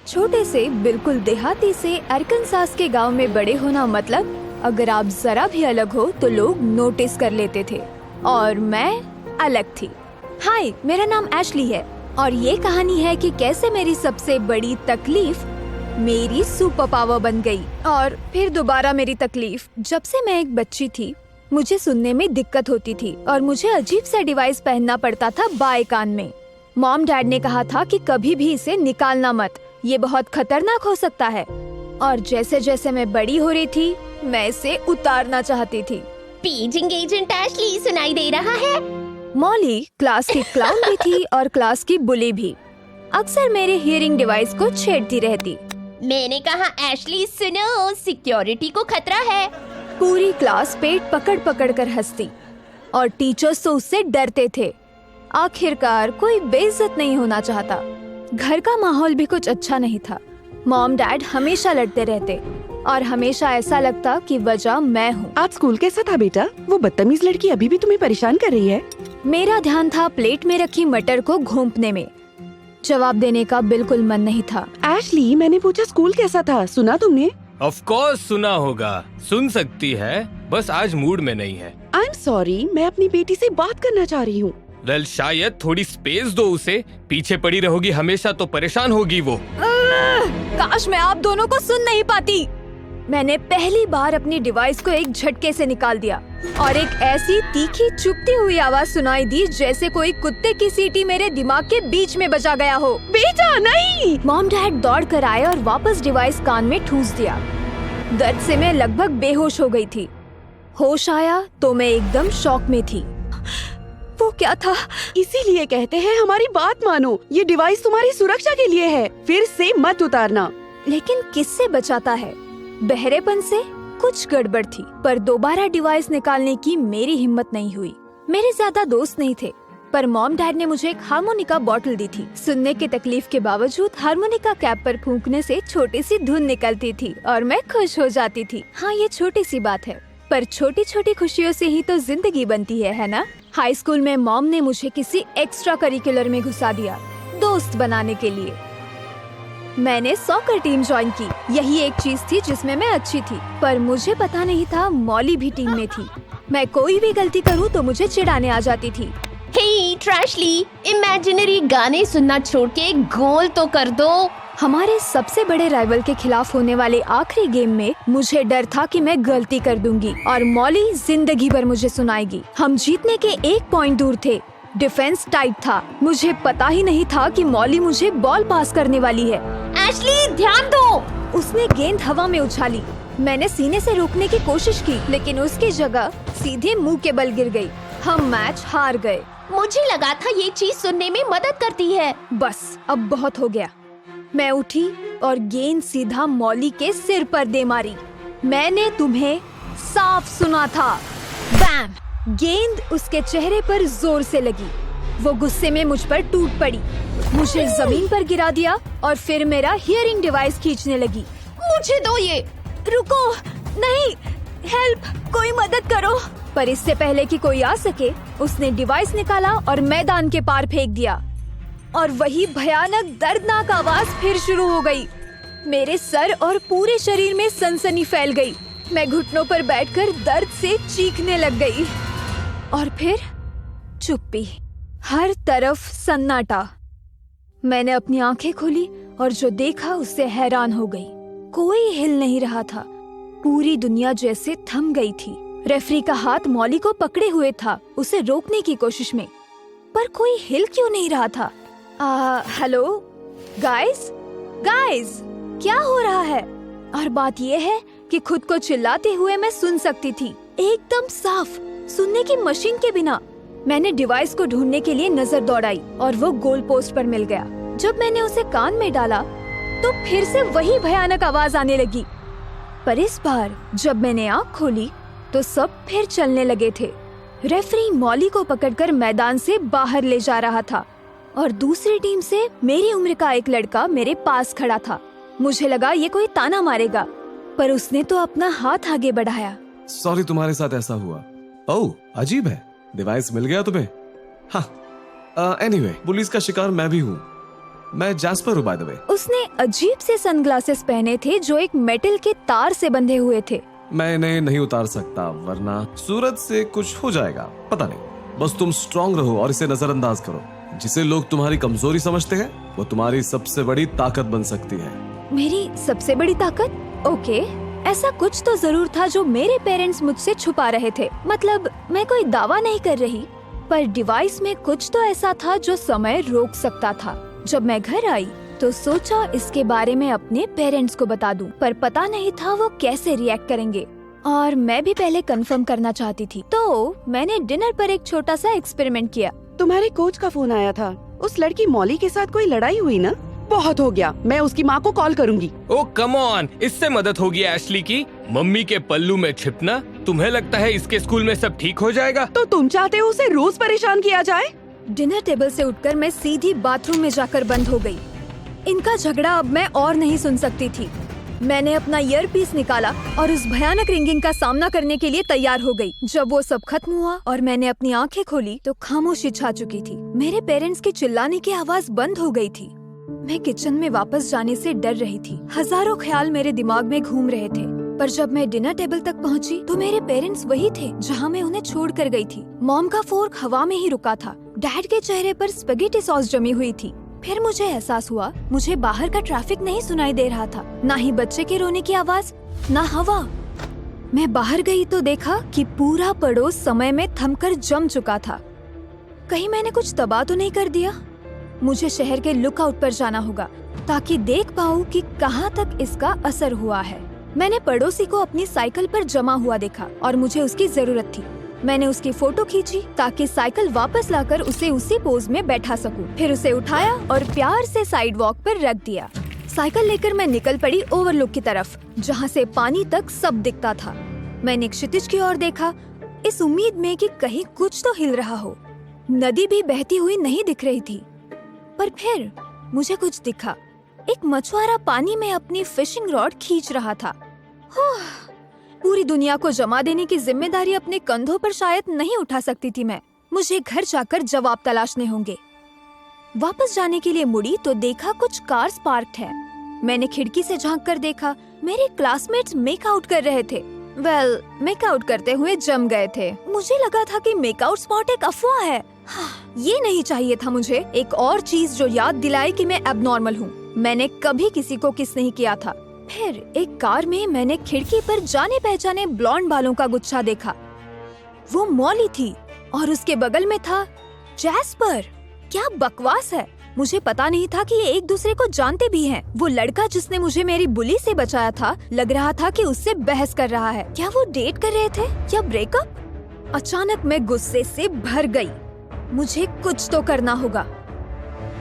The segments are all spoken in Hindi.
छोटे से बिल्कुल देहाती से अरकानसास के गांव में बड़े होना मतलब अगर आप जरा भी अलग हो तो लोग नोटिस कर लेते थे, और मैं अलग थी। हाय, मेरा नाम एशली है और ये कहानी है कि कैसे मेरी सबसे बड़ी तकलीफ मेरी सुपर पावर बन गई, और फिर दोबारा मेरी तकलीफ। जब से मैं एक बच्ची थी मुझे सुनने में दिक्कत होती थी और मुझे अजीब सा डिवाइस पहनना पड़ता था बाएं कान में। मॉम डैड ने कहा था कि कभी भी इसे निकालना मत, ये बहुत खतरनाक हो सकता है। और जैसे जैसे मैं बड़ी हो रही थी मैं इसे उतारना चाहती थी। पेजिंग एजेंट एशली सुनाई दे रहा है। मॉली क्लास की क्लाउन भी थी और क्लास की बुली भी। अक्सर मेरे हियरिंग डिवाइस को छेड़ती रहती। मैंने कहा एशली सुनो, सिक्योरिटी को खतरा है। पूरी क्लास पेट पकड़ पकड़ कर हंसती और टीचर्स तो उससे डरते थे। आखिरकार कोई बेइज्जत नहीं होना चाहता। घर का माहौल भी कुछ अच्छा नहीं था। मॉम डैड हमेशा लड़ते रहते और हमेशा ऐसा लगता कि वजह मैं हूँ। आज स्कूल कैसा था बेटा? वो बदतमीज लड़की अभी भी तुम्हें परेशान कर रही है। मेरा ध्यान था प्लेट में रखी मटर को घोंपने में। जवाब देने का बिल्कुल मन नहीं था। एशली, मैंने पूछा स्कूल कैसा था, सुना तुमने? ऑफ कोर्स सुना होगा, सुन सकती है, बस आज मूड में नहीं है। आई एम सॉरी, मैं अपनी बेटी से बात करना चाह रही हूँ। वेल, शायद थोड़ी स्पेस दो उसे, पीछे पड़ी रहोगी हमेशा तो परेशान होगी वो। काश मैं आप दोनों को सुन नहीं पाती। मैंने पहली बार अपनी डिवाइस को एक झटके से निकाल दिया और एक ऐसी तीखी चुभती हुई आवाज सुनाई दी जैसे कोई कुत्ते की सीटी मेरे दिमाग के बीच में बजा गया हो। बेटा नहीं! मॉम डैड दौड़ कर आए और वापस डिवाइस कान में ठूंस दिया। दर्द से मैं लगभग बेहोश हो गई थी। होश आया तो मैं एकदम शॉक में थी। वो क्या था? इसीलिए कहते हैं हमारी बात मानो, ये डिवाइस तुम्हारी सुरक्षा के लिए है, फिर से मत उतारना। लेकिन किससे बचाता है? बहरेपन से? कुछ गड़बड़ थी, पर दोबारा डिवाइस निकालने की मेरी हिम्मत नहीं हुई। मेरे ज्यादा दोस्त नहीं थे, पर मॉम डैड ने मुझे एक हारमोनिका बॉटल दी थी। सुनने की तकलीफ के बावजूद हारमोनिका कैप पर फूंकने से छोटी सी धुन निकलती थी और मैं खुश हो जाती थी। हाँ, ये छोटी सी बात है, पर छोटी छोटी खुशियों से ही तो जिंदगी बनती है ना? हाई स्कूल में मॉम ने मुझे किसी एक्स्ट्रा करिकुलर में घुसा दिया, दोस्त बनाने के लिए। मैंने सॉकर टीम ज्वाइन की। यही एक चीज थी जिसमें मैं अच्छी थी, पर मुझे पता नहीं था मॉली भी टीम में थी। मैं कोई भी गलती करूँ तो मुझे चिढ़ाने आ जाती थी। हे ट्रैशली, इमेजिनरी गाने सुनना छोड़ के गोल तो कर दो। हमारे सबसे बड़े राइवल के खिलाफ होने वाले आखिरी गेम में मुझे डर था कि मैं गलती कर दूंगी और मॉली जिंदगी भर मुझे सुनाएगी। हम जीतने के 1 पॉइंट दूर थे। डिफेंस टाइट था। मुझे पता ही नहीं था कि मॉली मुझे बॉल पास करने वाली है। एशली, ध्यान दो। उसने गेंद हवा में उछाली। मैंने सीने से रोकने की कोशिश की, लेकिन उसकी जगह सीधे मुंह के बल गिर गई। हम मैच हार गए। मुझे लगा था ये चीज सुनने में मदद करती है। बस अब बहुत हो गया। मैं उठी और गेंद सीधा मॉली के सिर पर दे मारी। मैंने तुम्हें साफ सुना था। बैम! गेंद उसके चेहरे पर जोर से लगी। वो गुस्से में मुझ पर टूट पड़ी, मुझे जमीन पर गिरा दिया और फिर मेरा हियरिंग डिवाइस खींचने लगी। मुझे दो ये। रुको, नहीं, हेल्प, कोई मदद करो। पर इससे पहले कि कोई आ सके, उसने डिवाइस निकाला और मैदान के पार फेंक दिया। और वही भयानक दर्दनाक आवाज फिर शुरू हो गई। मेरे सर और पूरे शरीर में सनसनी फैल गई। मैं घुटनों पर बैठकर दर्द से चीखने लग गई। और फिर चुप्पी, हर तरफ सन्नाटा। मैंने अपनी आंखें खोली और जो देखा उससे हैरान हो गई। कोई हिल नहीं रहा था। पूरी दुनिया जैसे थम गई थी। रेफरी का हाथ मॉली को पकड़े हुए था, उसे रोकने की कोशिश में, पर कोई हिल क्यों नहीं रहा था? हेलो गाइस, क्या हो रहा है? और बात यह है कि खुद को चिल्लाते हुए मैं सुन सकती थी, एकदम साफ, सुनने की मशीन के बिना। मैंने डिवाइस को ढूंढने के लिए नजर दौड़ाई और वो गोल पोस्ट पर मिल गया। जब मैंने उसे कान में डाला तो फिर से वही भयानक आवाज आने लगी। पर इस बार जब मैंने आँख खोली तो सब फिर चलने लगे थे। रेफरी मॉली को पकड़कर मैदान से बाहर ले जा रहा था और दूसरी टीम से मेरी उम्र का एक लड़का मेरे पास खड़ा था। मुझे लगा ये कोई ताना मारेगा, पर उसने तो अपना हाथ आगे बढ़ाया। सॉरी तुम्हारे साथ ऐसा हुआ। ओह, अजीब है, डिवाइस मिल गया तुम्हें? हाँ, एनीवे, पुलिस का शिकार मैं भी हूँ। मैं जैस्पर हूँ बाय द वे। उसने अजीब से सनग्लासेस पहने थे जो एक मेटल के तार से बंधे हुए थे। मैं इन्हें नहीं उतार सकता वरना सूरज से कुछ हो जाएगा, पता नहीं। बस तुम स्ट्रॉन्ग रहो और इसे नजरअंदाज करो। जिसे लोग तुम्हारी कमजोरी समझते हैं वो तुम्हारी सबसे बड़ी ताकत बन सकती है। मेरी सबसे बड़ी ताकत? ओके, ऐसा कुछ तो जरूर था जो मेरे पेरेंट्स मुझसे छुपा रहे थे। मतलब मैं कोई दावा नहीं कर रही, पर डिवाइस में कुछ तो ऐसा था जो समय रोक सकता था। जब मैं घर आई तो सोचा इसके बारे में अपने पेरेंट्स को बता दूं, पर पता नहीं था वो कैसे रिएक्ट करेंगे और मैं भी पहले कंफर्म करना चाहती थी। तो मैंने डिनर पर एक छोटा सा एक्सपेरिमेंट किया। तुम्हारे कोच का फोन आया था। उस लड़की मॉली के साथ कोई लड़ाई हुई ना? बहुत हो गया, मैं उसकी माँ को कॉल करूंगी। ओ कम ऑन, इससे मदद होगी एशली की। मम्मी के पल्लू में छिपना। तुम्हें लगता है इसके स्कूल में सब ठीक हो जाएगा? तो तुम चाहते हो उसे रोज परेशान किया जाए? डिनर टेबल से उठकर मैं सीधी बाथरूम में जाकर बंद हो गई। इनका झगड़ा अब मैं और नहीं सुन सकती थी। मैंने अपना ईयरपीस निकाला और उस भयानक रिंगिंग का सामना करने के लिए तैयार हो गई। जब वो सब खत्म हुआ और मैंने अपनी आंखें खोली तो खामोशी छा चुकी थी। मेरे पेरेंट्स की चिल्लाने की आवाज बंद हो गई थी। मैं किचन में वापस जाने से डर रही थी। हजारों ख्याल मेरे दिमाग में घूम रहे थे, पर जब मैं डिनर टेबल तक पहुंची तो मेरे पेरेंट्स वही थे जहां मैं उन्हें छोड़ कर गई थी। मॉम का फोर्क हवा में ही रुका था। डैड के चेहरे पर स्पेगेटी सॉस जमी हुई थी। फिर मुझे एहसास हुआ मुझे बाहर का ट्रैफिक नहीं सुनाई दे रहा था, ना ही बच्चे के रोने की आवाज, ना हवा। मैं बाहर गई तो देखा कि पूरा पड़ोस समय में थमकर जम चुका था। कहीं मैंने कुछ तबाह तो नहीं कर दिया? मुझे शहर के लुकआउट पर जाना होगा ताकि देख पाऊं कि कहां तक इसका असर हुआ है। मैंने पड़ोसी को अपनी साइकिल पर जमा हुआ देखा और मुझे उसकी जरूरत थी। मैंने उसकी फोटो खींची ताकि साइकिल वापस लाकर उसे उसी पोज में बैठा सकूं। फिर उसे उठाया और प्यार से साइड वॉक पर रख दिया। साइकिल लेकर मैं निकल पड़ी ओवरलुक की तरफ, जहां से पानी तक सब दिखता था। मैंने क्षितिज की ओर देखा, इस उम्मीद में कि कहीं कुछ तो हिल रहा हो। नदी भी बहती हुई नहीं दिख रही थी, पर फिर मुझे कुछ दिखा। एक मछुआरा पानी में अपनी फिशिंग रॉड खींच रहा था। पूरी दुनिया को जमा देने की जिम्मेदारी अपने कंधों पर शायद नहीं उठा सकती थी मैं। मुझे घर जाकर जवाब तलाशने होंगे। वापस जाने के लिए मुड़ी तो देखा कुछ कार्स पार्क्ड है। मैंने खिड़की से झांक कर देखा, मेरे क्लासमेट्स मेकआउट कर रहे थे। मेकआउट करते हुए जम गए थे। मुझे लगा था कि मेकआउट स्पॉट एक अफवाह है। ये नहीं चाहिए था मुझे। एक और चीज जो याद दिलाए कि मैं एबनॉर्मल हूँ। मैंने कभी किसी को किस नहीं किया था। फिर एक कार में मैंने खिड़की पर जाने पहचाने ब्लॉन्ड बालों का गुच्छा देखा। वो मॉली थी और उसके बगल में था जैस्पर। क्या बकवास है। मुझे पता नहीं था कि ये एक दूसरे को जानते भी हैं। वो लड़का जिसने मुझे मेरी बुली से बचाया था, लग रहा था कि उससे बहस कर रहा है। क्या वो डेट कर रहे थे या ब्रेकअप? अचानक मैं गुस्से से भर गई। मुझे कुछ तो करना होगा।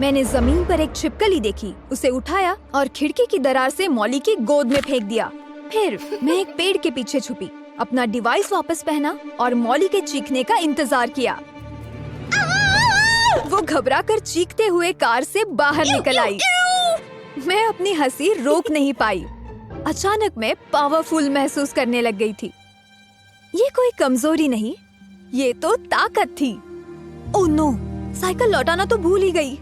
मैंने जमीन पर एक छिपकली देखी, उसे उठाया और खिड़की की दरार से मॉली की गोद में फेंक दिया। फिर मैं एक पेड़ के पीछे छुपी, अपना डिवाइस वापस पहना और मॉली के चीखने का इंतजार किया। वो घबराकर चीखते हुए कार से बाहर निकल आई। मैं अपनी हंसी रोक नहीं पाई। अचानक मैं पावरफुल महसूस करने लग गई थी। ये कोई कमजोरी नहीं, ये तो ताकत थी। ओह नो, साइकिल लौटाना तो भूल ही गई।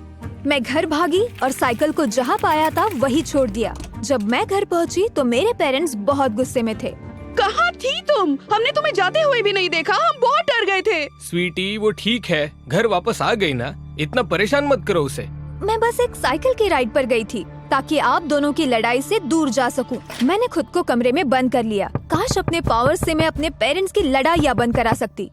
मैं घर भागी और साइकिल को जहाँ पाया था वही छोड़ दिया। जब मैं घर पहुँची तो मेरे पेरेंट्स बहुत गुस्से में थे। कहाँ थी तुम? हमने तुम्हें जाते हुए भी नहीं देखा। हम बहुत डर गए थे। स्वीटी, वो ठीक है, घर वापस आ गई ना, इतना परेशान मत करो उसे। मैं बस एक साइकिल की राइड पर गई थी ताकि आप दोनों की लड़ाई से दूर जा सकूं। मैंने खुद को कमरे में बंद कर लिया। काश अपने पावर से मैं अपने पेरेंट्स की लड़ाइयाँ बंद करा सकती।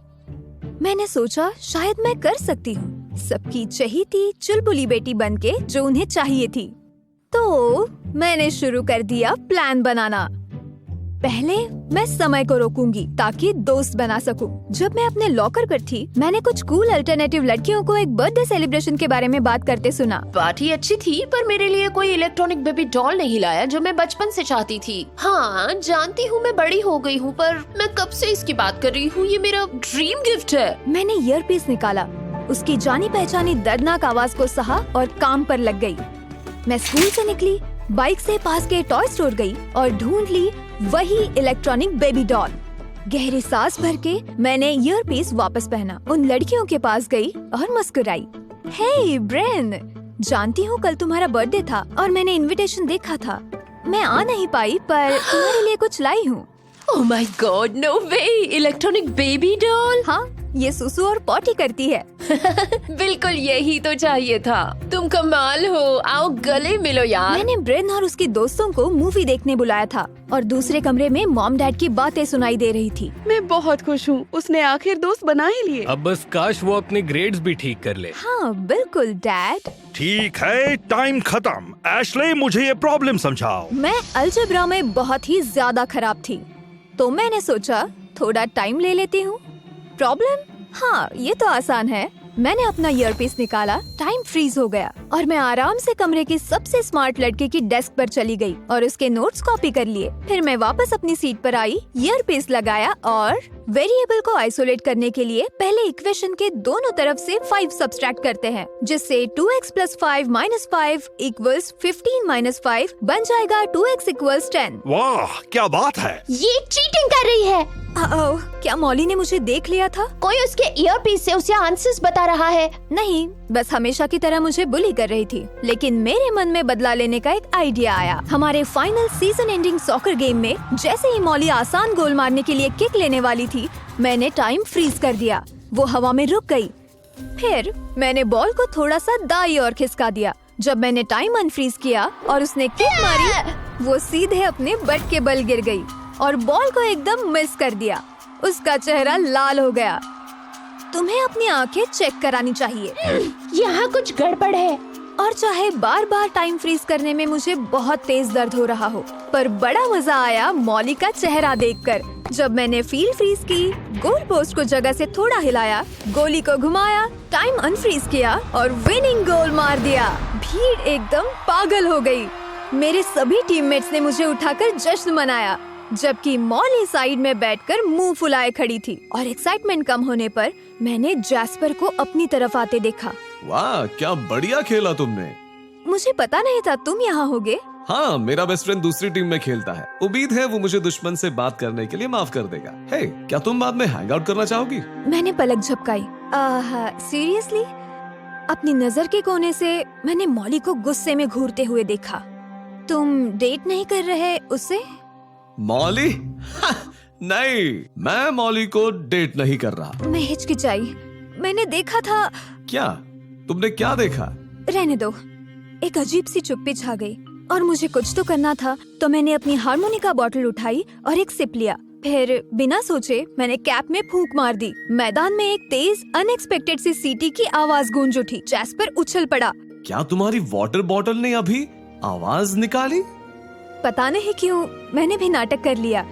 मैंने सोचा शायद मैं कर सकती हूँ, सबकी चहीती चुलबुली बेटी बनके जो उन्हें चाहिए थी। तो मैंने शुरू कर दिया प्लान बनाना। पहले मैं समय को रोकूंगी ताकि दोस्त बना सकूं। जब मैं अपने लॉकर पर थी, मैंने कुछ कूल अल्टरनेटिव लड़कियों को एक बर्थडे सेलिब्रेशन के बारे में बात करते सुना। पार्टी अच्छी थी, पर मेरे लिए कोई इलेक्ट्रॉनिक बेबी डॉल नहीं लाया जो मैं बचपन से चाहती थी। हाँ, जानती हूँ मैं बड़ी हो गई हूँ, पर मैं कब से इसकी बात कर रही हूँ। ये मेरा ड्रीम गिफ्ट है। मैंने ईयरपीस निकाला, उसकी जानी पहचानी दर्दनाक आवाज को सहा और काम पर लग गई। मैं स्कूल से निकली, बाइक से पास के टॉय स्टोर गई और ढूंढ ली वही इलेक्ट्रॉनिक बेबी डॉल। गहरी सांस भर के मैंने ईयरपीस वापस पहना, उन लड़कियों के पास गई और मुस्कुराई। हे ब्रेन, जानती हूँ कल तुम्हारा बर्थडे था और मैंने इनविटेशन देखा था। मैं आ नहीं पाई पर तुम्हारे लिए कुछ लाई हूँ। Oh my God, no way! Electronic baby doll? हाँ, ये सुसु और पॉटी करती है। बिल्कुल यही तो चाहिए था। तुम कमाल हो, आओ गले मिलो यार। मैंने ब्रेन और उसके दोस्तों को मूवी देखने बुलाया था और दूसरे कमरे में मॉम डैड की बातें सुनाई दे रही थी। मैं बहुत खुश हूँ, उसने आखिर दोस्त बना ही लिए। अब बस काश वो अपने ग्रेड्स भी ठीक कर ले। हाँ बिल्कुल डैड। ठीक है, टाइम खत्म। एशले, मुझे ये प्रॉब्लम समझाओ। मैं अलजेब्रा में बहुत ही ज्यादा खराब थी, तो मैंने सोचा थोड़ा टाइम ले लेती हूँ। प्रॉब्लम? हाँ, ये तो आसान है। मैंने अपना ईयरपीस निकाला, टाइम फ्रीज हो गया और मैं आराम से कमरे की सबसे स्मार्ट लड़के की डेस्क पर चली गई और उसके नोट्स कॉपी कर लिए। फिर मैं वापस अपनी सीट पर आई, ईयरपीस लगाया और वेरिएबल को आइसोलेट करने के लिए पहले इक्वेशन के दोनों तरफ से 5 सब्सट्रैक्ट करते हैं, जिससे 2x + 5 - 5 = 15 - 5 बन जाएगा 2x = 10। वाह, क्या बात है। ये चीटिंग कर रही है। क्या मॉली ने मुझे देख लिया था? कोई उसके ईयरपीस से उसे आंसर्स बता रहा है। नहीं, बस हमेशा की तरह मुझे बुली कर रही थी। लेकिन मेरे मन में बदला लेने का एक आइडिया आया। हमारे final season ending soccer game में जैसे ही मॉली आसान गोल मारने के लिए किक लेने वाली थी, मैंने टाइम फ्रीज कर दिया। वो हवा में रुक गई। फिर मैंने बॉल को थोड़ा सा दाईं ओर खिसका दिया। जब मैंने टाइम अनफ्रीज किया और उसने किक मारी, वो सीधे अपने बट के बल गिर गई और बॉल को एकदम मिस कर दिया। उसका चेहरा लाल हो गया। तुम्हें अपनी आंखें चेक करानी चाहिए। यहाँ कुछ गड़बड़ है। और चाहे बार बार टाइम फ्रीज करने में मुझे बहुत तेज दर्द हो रहा हो, पर बड़ा मजा आया मॉली का चेहरा देखकर। जब मैंने फील्ड फ्रीज की, गोल पोस्ट को जगह से थोड़ा हिलाया, गोली को घुमाया, टाइम अनफ्रीज किया और विनिंग गोल मार दिया। भीड़ एकदम पागल हो गई। मेरे सभी टीममेट्स ने मुझे उठाकर जश्न मनाया, जबकि मॉली साइड में बैठकर मुंह फुलाए खड़ी थी। और एक्साइटमेंट कम होने पर मैंने जैस्पर को अपनी तरफ आते देखा। वाह, क्या बढ़िया खेला तुमने। मुझे पता नहीं था तुम यहाँ होगे। हाँ, मेरा बेस्ट फ्रेंड दूसरी टीम में खेलता है। उम्मीद है वो मुझे दुश्मन से बात करने के लिए माफ कर देगा। हे, क्या तुम बाद में हैंग आउट करना चाहोगी? मैंने पलक झपकाई। सीरियसली? अपनी नजर के कोने से मैंने मॉली को गुस्से में घूरते हुए देखा। तुम डेट नहीं कर रहे उससे? मॉली? नहीं, मैं मॉली को डेट नहीं कर रहा। मैं हिचकिचाई। मैंने देखा था। क्या? तुमने क्या देखा? रहने दो। एक अजीब सी चुप्पी छा गई और मुझे कुछ तो करना था, तो मैंने अपनी हार्मोनिका बॉटल उठाई और एक सिप लिया। फिर बिना सोचे मैंने कैप में फूंक मार दी। मैदान में एक तेज अनएक्सपेक्टेड सी सीटी की आवाज गूंज उठी। जैस्पर उछल पड़ा। क्या तुम्हारी वाटर बॉटल ने अभी आवाज निकाली? पता नहीं क्यों मैंने भी नाटक कर लिया,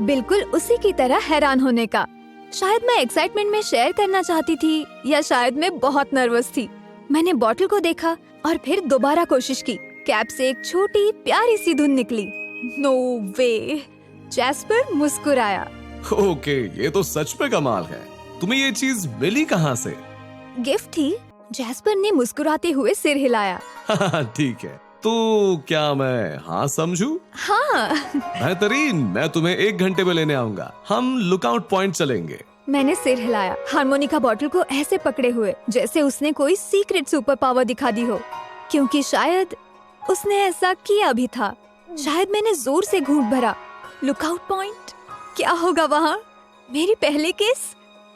बिल्कुल उसी की तरह हैरान होने का। शायद मैं एक्साइटमेंट में शेयर करना चाहती थी या शायद मैं बहुत नर्वस थी। मैंने बॉटल को देखा और फिर दोबारा कोशिश की। कैप से एक छोटी प्यारी सी धुन निकली। नो वे! जैस्पर मुस्कुराया। ओके, ये तो सच में कमाल है। तुम्हें ये चीज मिली कहाँ से? गिफ्ट थी। जैस्पर ने मुस्कुराते हुए सिर हिलाया। ठीक है, तो क्या मैं हाँ समझूं? हाँ। बेहतरीन, मैं तुम्हें 1 घंटे में लेने आऊंगा। हम लुकआउट पॉइंट चलेंगे। मैंने सिर हिलाया, हार्मोनिका बॉटल को ऐसे पकड़े हुए जैसे उसने कोई सीक्रेट सुपर पावर दिखा दी हो, क्योंकि शायद उसने ऐसा किया भी था। शायद मैंने जोर से घूंट भरा। Lookout point? क्या होगा वहाँ? मेरी पहली किस?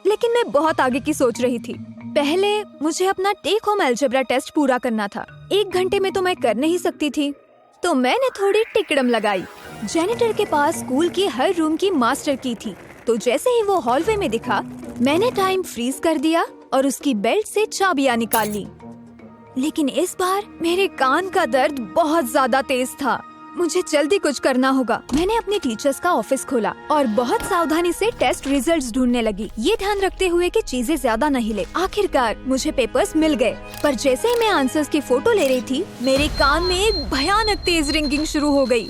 लेकिन मैं बहुत आगे की सोच रही थी। पहले मुझे अपना टेक होम अलजेब्रा टेस्ट पूरा करना था। 1 घंटे में तो मैं कर नहीं सकती थी, तो मैंने थोड़ी टिकड़म लगाई। जेनिटर के पास स्कूल की हर रूम की मास्टर की थी, तो जैसे ही वो हॉलवे में दिखा, मैंने टाइम फ्रीज कर दिया और उसकी बेल्ट से चाबियां निकाल ली। लेकिन इस बार मेरे कान का दर्द बहुत ज्यादा तेज था। मुझे जल्दी कुछ करना होगा। मैंने अपने टीचर्स का ऑफिस खोला और बहुत सावधानी से टेस्ट रिजल्ट्स ढूंढने लगी, ये ध्यान रखते हुए कि चीजें ज्यादा नहीं ले। आखिरकार मुझे पेपर्स मिल गए, पर जैसे ही मैं आंसर्स की फोटो ले रही थी, मेरे कान में एक भयानक तेज रिंगिंग शुरू हो गई।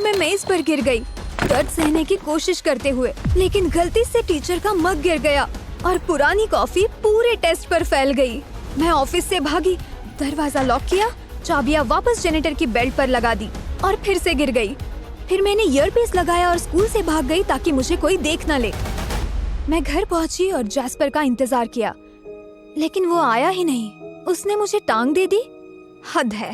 मैं मेज पर गिर गई, दर्द सहने की कोशिश करते हुए, लेकिन गलती से टीचर का मग गिर गया और पुरानी कॉफी पूरे टेस्ट पर फैल गई। मैं ऑफिस से भागी, दरवाजा लॉक किया, चाबियां वापस जेनिटर की बेल्ट पर लगा दी और फिर से गिर गई। फिर मैंने ईयरपीस लगाया और स्कूल से भाग गई ताकि मुझे कोई देख न ले। मैं घर पहुंची और जैस्पर का इंतजार किया, लेकिन वो आया ही नहीं। उसने मुझे टांग दे दी हद है।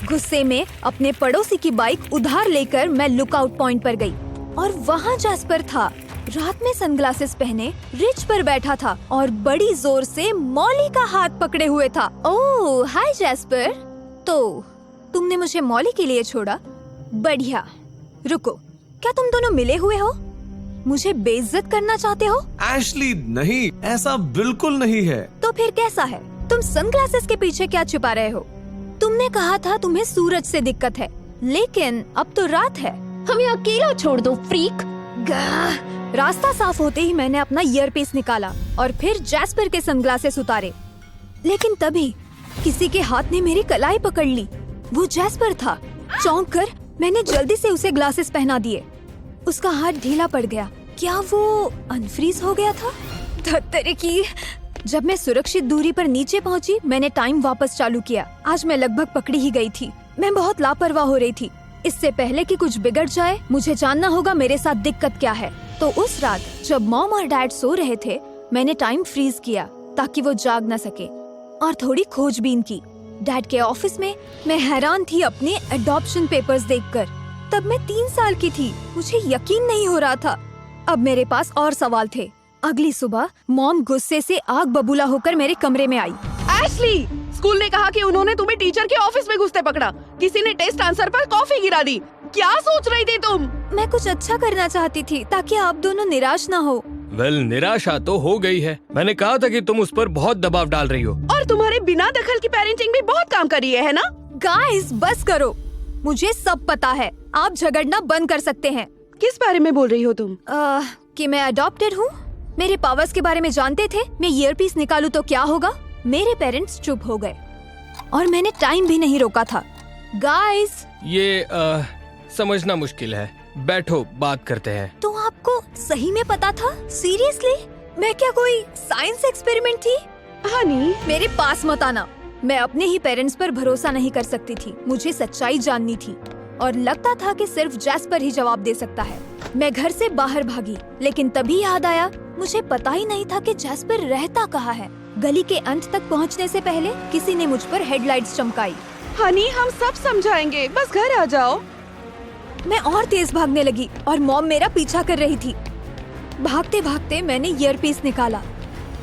गुस्से में अपने पड़ोसी की बाइक उधार लेकर मैं लुकआउट पॉइंट पर गई और वहाँ जैस्पर था। रात में सनग्लासेस पहने रिच पर बैठा था और बड़ी जोर से मॉली का हाथ पकड़े हुए था। ओह हाय जैस्पर, तो तुमने मुझे मॉली के लिए छोड़ा? बढ़िया। रुको, क्या तुम दोनों मिले हुए हो? मुझे बेइज्जत करना चाहते हो? एशली नहीं, ऐसा बिल्कुल नहीं है। तो फिर कैसा है? तुम सनग्लासेस के पीछे क्या छुपा रहे हो? तुमने कहा था तुम्हें सूरज से दिक्कत है, लेकिन अब तो रात है। हमें अकेला छोड़ दो फ्रीक। रास्ता साफ होते ही मैंने अपना ईयरपीस निकाला और फिर जैस्पर के सनग्लासेस उतारे, लेकिन तभी किसी के हाथ ने मेरी कलाई पकड़ ली। वो जैस्पर था। चौंक कर मैंने जल्दी से उसे ग्लासेस पहना दिए। उसका हाथ ढीला पड़ गया। क्या वो अनफ्रीज हो गया था? धत्तरे की। जब मैं सुरक्षित दूरी पर नीचे पहुंची, मैंने टाइम वापस चालू किया। आज मैं लगभग पकड़ी ही गई थी। मैं बहुत लापरवाह हो रही थी। इससे पहले कि कुछ बिगड़ जाए, मुझे जानना होगा मेरे साथ दिक्कत क्या है। तो उस रात जब मॉम और डैड सो रहे थे, मैंने टाइम फ्रीज किया ताकि वो जाग न सके और थोड़ी खोजबीन की। डैड के ऑफिस में मैं हैरान थी अपने एडॉप्शन पेपर्स देखकर। तब मैं 3 साल की थी। मुझे यकीन नहीं हो रहा था। अब मेरे पास और सवाल थे। अगली सुबह मॉम गुस्से से आग बबूला होकर मेरे कमरे में आई। एशली, स्कूल ने कहा कि उन्होंने तुम्हें टीचर के ऑफिस में घुसते पकड़ा। किसी ने टेस्ट आंसर पर कॉफी गिरा दी। क्या सोच रही थी तुम? मैं कुछ अच्छा करना चाहती थी ताकि आप दोनों निराश ना हो। वेल, निराशा तो हो गई है। मैंने कहा था कि तुम उस पर बहुत दबाव डाल रही हो। और तुम्हारे बिना दखल की पेरेंटिंग भी बहुत काम कर रही है ना? गाइस बस करो, मुझे सब पता है। आप झगड़ना बंद कर सकते हैं। किस बारे में बोल रही हो तुम? कि मैं अडॉप्टेड हूँ। मेरे पावर्स के बारे में जानते थे। मैं ईयरपीस निकालूं तो क्या होगा? मेरे पेरेंट्स चुप हो गए और मैंने टाइम भी नहीं रोका था। गाइस, ये समझना मुश्किल है। बैठो, बात करते हैं। तो आपको सही में पता था? सीरियसली? मैं क्या कोई साइंस एक्सपेरिमेंट थी? हनी, मेरे पास मत आना। मैं अपने ही पेरेंट्स पर भरोसा नहीं कर सकती थी। मुझे सच्चाई जाननी थी और लगता था कि सिर्फ जैस्पर ही जवाब दे सकता है। मैं घर से बाहर भागी, लेकिन तभी याद आया मुझे पता ही नहीं था कि जैस्पर रहता कहाँ है। गली के अंत तक पहुँचने से पहले किसी ने मुझ पर हेडलाइट्स चमकाई। हनी, हम सब समझाएंगे, बस घर आ जाओ। मैं और तेज भागने लगी और मॉम मेरा पीछा कर रही थी। भागते भागते मैंने ईयरपीस निकाला,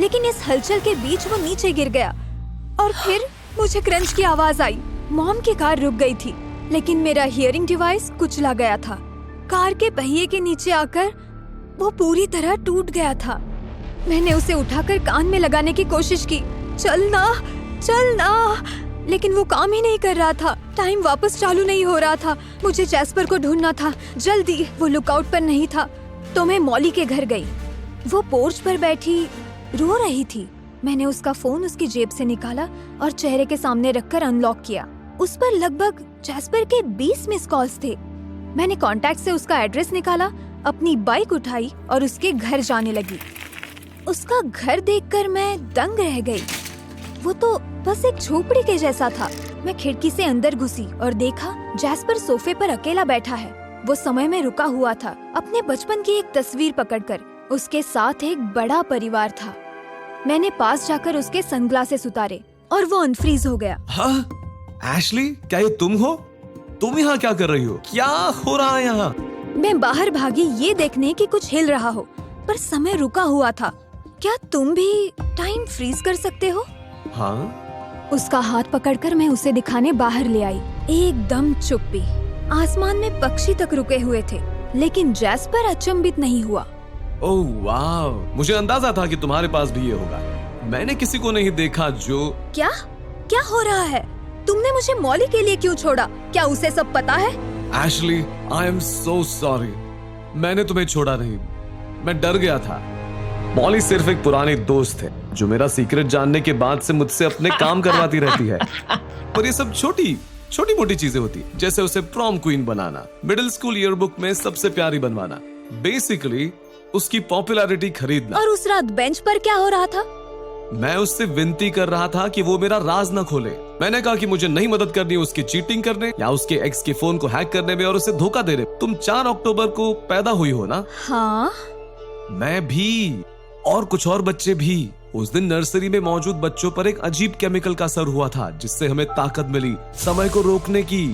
लेकिन इस हलचल के बीच वो नीचे गिर गया और फिर मुझे क्रंच की आवाज आई। मॉम की कार रुक गई थी, लेकिन मेरा हियरिंग डिवाइस कुचला गया था। कार के पहिए के नीचे आकर वो पूरी तरह टूट गया था। मैंने उसे उठाकर कान में लगाने की कोशिश की। चलना, चलना, लेकिन वो काम ही नहीं कर रहा था। टाइम वापस चालू नहीं हो रहा था। मुझे जैस्पर को ढूंढना था जल्दी। वो लुकआउट पर नहीं था, तो मैं मॉली के घर गई। वो पोर्च पर बैठी रो रही थी। मैंने उसका फोन उसकी जेब से निकाला और चेहरे के सामने रखकर अनलॉक किया। उस पर लगभग जैस्पर के 20 मिस कॉल्स थे। मैंने कॉन्टैक्ट से उसका एड्रेस निकाला, अपनी बाइक उठाई और उसके घर जाने लगी। उसका घर देखकर मैं दंग रह गई। वो तो बस एक झोपड़ी के जैसा था। मैं खिड़की से अंदर घुसी और देखा जैस्पर सोफे पर अकेला बैठा है। वो समय में रुका हुआ था, अपने बचपन की एक तस्वीर पकड़कर। उसके साथ एक बड़ा परिवार था। मैंने पास जाकर उसके सनग्लासेस उतारे और वो अनफ्रीज हो गया। हाँ? एशली, क्या ये तुम हो? तुम यहाँ क्या कर रही हो? क्या हो रहा है यहाँ? मैं बाहर भागी ये देखने कि कुछ हिल रहा हो, पर समय रुका हुआ था। क्या तुम भी टाइम फ्रीज कर सकते हो? हाँ? उसका हाथ पकड़कर मैं उसे दिखाने बाहर ले आई। एकदम चुप्पी। आसमान में पक्षी तक रुके हुए थे, लेकिन जैस्पर अचंभित नहीं हुआ। ओह वाह, मुझे अंदाजा था कि तुम्हारे पास भी ये होगा। मैंने किसी को नहीं देखा जो... क्या क्या हो रहा है? तुमने मुझे मॉली के लिए क्यों छोड़ा? क्या उसे सब पता है? Ashley, I am so sorry. मैंने तुम्हें छोड़ा नहीं, मैं डर गया था। मॉली सिर्फ एक पुरानी दोस्त है जो मेरा सीक्रेट जानने के बाद से मुझसे अपने काम करवाती रहती है। पर ये सब छोटी मोटी चीजें होती, जैसे उसे प्रॉम क्वीन बनाना, मिडिल स्कूल ईयरबुक में सबसे प्यारी बनवाना, बेसिकली उसकी पॉपुलैरिटी खरीदना। और उस रात बेंच पर क्या हो रहा था? मैं उससे विनती कर रहा था कि वो मेरा राज न खोले। मैंने कहा कि मुझे नहीं मदद करनी उसकी चीटिंग करने या उसके एक्स के फोन को हैक करने में और उसे धोखा देने। तुम 4 अक्टूबर को पैदा हुई हो ना? हाँ। मैं भी और कुछ और बच्चे भी उस दिन नर्सरी में मौजूद बच्चों पर एक अजीब केमिकल का असर हुआ था जिससे हमें ताकत मिली समय को रोकने की।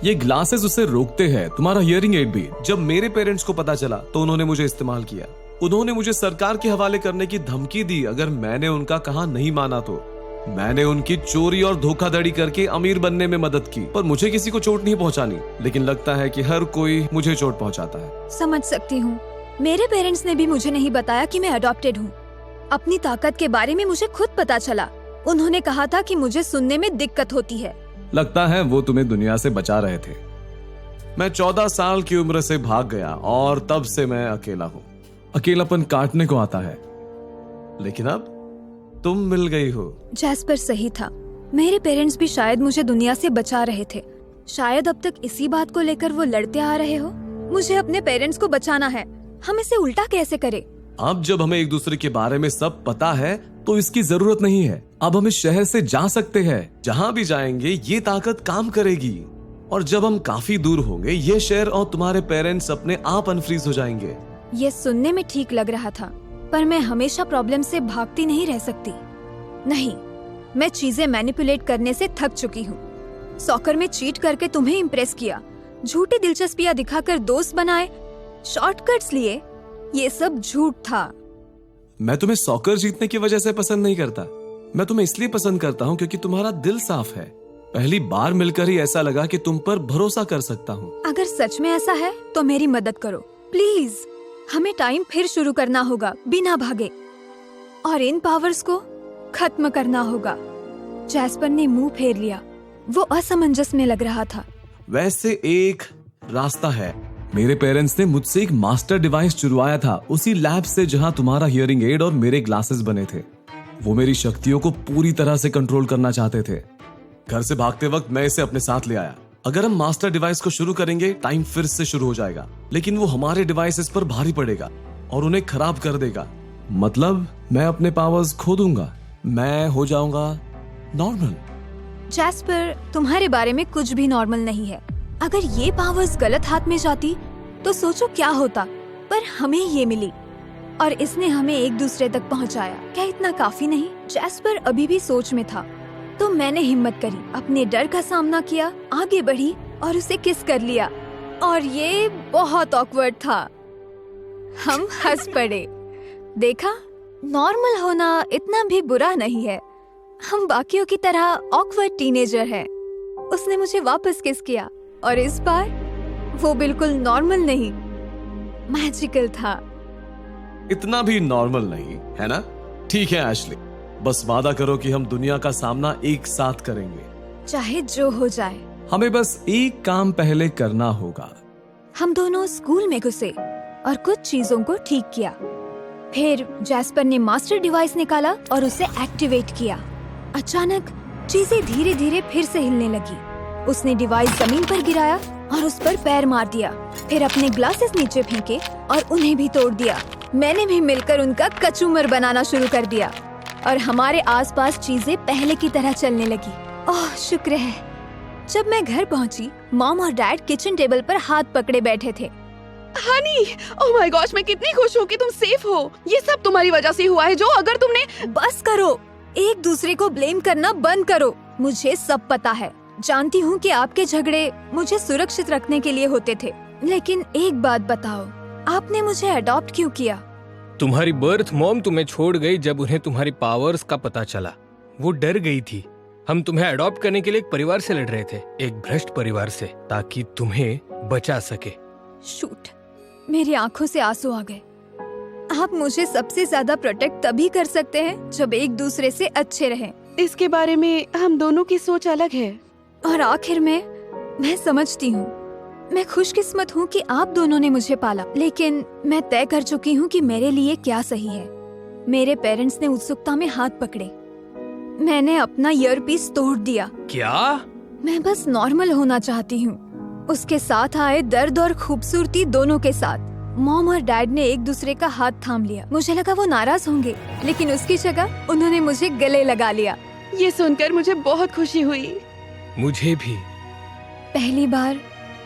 ये ग्लासेस उसे रोकते हैं, तुम्हारा हियरिंग एड भी। जब मेरे पेरेंट्स को पता चला तो उन्होंने मुझे इस्तेमाल किया। उन्होंने मुझे सरकार के हवाले करने की धमकी दी अगर मैंने उनका कहा नहीं माना तो। मैंने उनकी चोरी और धोखाधड़ी करके अमीर बनने में मदद की, पर मुझे किसी को चोट नहीं पहुंचानी। लेकिन लगता है कि हर कोई मुझे चोट पहुंचाता है। समझ सकती हूँ। मेरे पेरेंट्स ने भी मुझे नहीं बताया कि मैं अडॉप्टेड हूँ। अपनी ताकत के बारे में मुझे खुद पता चला। उन्होंने कहा था कि मुझे सुनने में दिक्कत होती है। लगता है वो तुम्हें दुनिया से बचा रहे थे। मैं 14 साल की उम्र से भाग गया और तब से मैं अकेला हूँ। अकेलापन काटने को आता है, लेकिन अब तुम मिल गई हो। जैस्पर सही था। मेरे पेरेंट्स भी शायद मुझे दुनिया से बचा रहे थे। शायद अब तक इसी बात को लेकर वो लड़ते आ रहे हो। मुझे अपने पेरेंट्स को बचाना है। हम इसे उल्टा कैसे करें? अब जब हमें एक दूसरे के बारे में सब पता है तो इसकी जरूरत नहीं है। अब हम इस शहर से जा सकते हैं। जहाँ भी जाएंगे ये ताकत काम करेगी। और जब हम काफी दूर होंगे ये शहर और तुम्हारे पेरेंट्स अपने आप अनफ्रीज हो जाएंगे। ये सुनने में ठीक लग रहा था, पर मैं हमेशा प्रॉब्लम से भागती नहीं रह सकती। नहीं, मैं चीजें मैनिपुलेट करने से थक चुकी हूँ। सॉकर में चीट करके तुम्हें इम्प्रेस किया, झूठी दिलचस्पियाँ दिखाकर दोस्त बनाए, शॉर्टकट्स लिए। ये सब झूठ था। मैं तुम्हें सॉकर जीतने की वजह से पसंद नहीं करता। मैं तुम्हें इसलिए पसंद करता हूँ क्योंकि तुम्हारा दिल साफ है। पहली बार मिलकर ही ऐसा लगा कि तुम पर भरोसा कर सकता हूँ। अगर सच में ऐसा है तो मेरी मदद करो प्लीज। हमें टाइम फिर शुरू करना होगा बिना भागे, और इन पावर्स को खत्म करना होगा। जैस्पर ने मुंह फेर लिया। वो असमंजस में लग रहा था। वैसे एक रास्ता है। मेरे पेरेंट्स ने मुझसे एक मास्टर डिवाइस चुरवाया था, उसी लैब से जहां तुम्हारा हियरिंग एड और मेरे ग्लासेस बने थे। वो मेरी शक्तियों को पूरी तरह से कंट्रोल करना चाहते थे। घर से भागते वक्त मैं इसे अपने साथ ले आया। अगर हम मास्टर डिवाइस को शुरू करेंगे टाइम फिर से शुरू हो जाएगा, लेकिन वो हमारे डिवाइसेस पर भारी पड़ेगा और उन्हें खराब कर देगा। मतलब मैं अपने पावर्स खो दूंगा। मैं हो जाऊंगा नॉर्मल। जैस्पर, तुम्हारे बारे में कुछ भी नॉर्मल नहीं है। अगर ये पावर्स गलत हाथ में जाती तो सोचो क्या होता। पर हमें ये मिली और इसने हमें एक दूसरे तक पहुंचाया। क्या इतना काफी नहीं? जैस्पर अभी भी सोच में था, तो मैंने हिम्मत करी, अपने डर का सामना किया, आगे बढ़ी और उसे किस कर लिया। और ये बहुत ऑकवर्ड था। हम हंस पड़े। देखा, नॉर्मल होना इतना भी बुरा नहीं है। हम बाकियों की तरह ऑकवर्ड टीनेजर हैं। उसने मुझे वापस किस किया और इस बार वो बिल्कुल नॉर्मल नहीं, मैजिकल था। इतना भी नॉर्मल नहीं है ना? ठीक है एशली, बस वादा करो कि हम दुनिया का सामना एक साथ करेंगे, चाहे जो हो जाए। हमें बस एक काम पहले करना होगा। हम दोनों स्कूल में घुसे और कुछ चीजों को ठीक किया। फिर जैस्पर ने मास्टर डिवाइस निकाला और उसे एक्टिवेट किया। अचानक चीजें धीरे धीरे फिर से हिलने लगी। उसने डिवाइस जमीन पर गिराया और उस पर पैर मार दिया। फिर अपने ग्लासेस नीचे फेंके और उन्हें भी तोड़ दिया। मैंने भी मिलकर उनका कचूमर बनाना शुरू कर दिया और हमारे आसपास चीजें पहले की तरह चलने लगी। ओह, शुक्र है। जब मैं घर पहुंची, मॉम और डैड किचन टेबल पर हाथ पकड़े बैठे थे। हनी, ओह माय गॉश, मैं कितनी खुश हूँ कि तुम सेफ हो। ये सब तुम्हारी वजह से हुआ है। जो अगर तुमने बस करो, एक दूसरे को ब्लेम करना बंद करो। मुझे सब पता है। जानती हूँ कि आपके झगड़े मुझे सुरक्षित रखने के लिए होते थे, लेकिन एक बात बताओ, आपने मुझे अडॉप्ट क्यों किया? तुम्हारी बर्थ मॉम तुम्हें छोड़ गई जब उन्हें तुम्हारी पावर्स का पता चला। वो डर गई थी। हम तुम्हें अडॉप्ट करने के लिए एक परिवार से लड़ रहे थे, एक भ्रष्ट परिवार से, ताकि तुम्हें बचा सके। शूट, मेरी आंखों से आंसू आ गए। आप मुझे सबसे ज्यादा प्रोटेक्ट तभी कर सकते हैं जब एक दूसरे से अच्छे रहें। इसके बारे में हम दोनों की सोच अलग है। और आखिर में मैं समझती हूँ, मैं खुशकिस्मत हूँ कि आप दोनों ने मुझे पाला, लेकिन मैं तय कर चुकी हूँ कि मेरे लिए क्या सही है। मेरे पेरेंट्स ने उत्सुकता में हाथ पकड़े। मैंने अपना ईयरपीस तोड़ दिया। क्या? मैं बस नॉर्मल होना चाहती हूँ, उसके साथ आए दर्द और खूबसूरती दोनों के साथ। मॉम और डैड ने एक दूसरे का हाथ थाम लिया। मुझे लगा वो नाराज होंगे, लेकिन उसकी जगह उन्होंने मुझे गले लगा लिया। ये सुनकर मुझे बहुत खुशी हुई। मुझे भी। पहली बार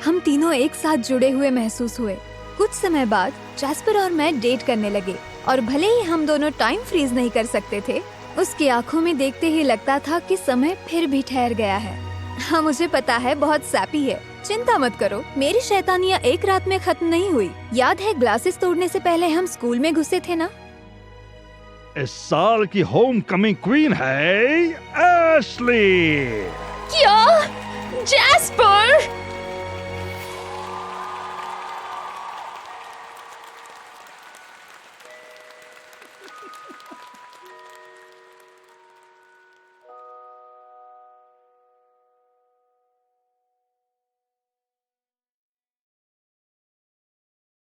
हम तीनों एक साथ जुड़े हुए महसूस हुए। कुछ समय बाद जैस्पर और मैं डेट करने लगे। और भले ही हम दोनों टाइम फ्रीज नहीं कर सकते थे, उसकी आंखों में देखते ही लगता था कि समय फिर भी ठहर गया है। हाँ, मुझे पता है बहुत सैपी है, चिंता मत करो, मेरी शैतानियाँ एक रात में खत्म नहीं हुई। याद है ग्लासेस तोड़ने से पहले हम स्कूल में घुसे थे ना? इस साल की होम कमिंग क्वीन है एशली। क्या? जैस्पर!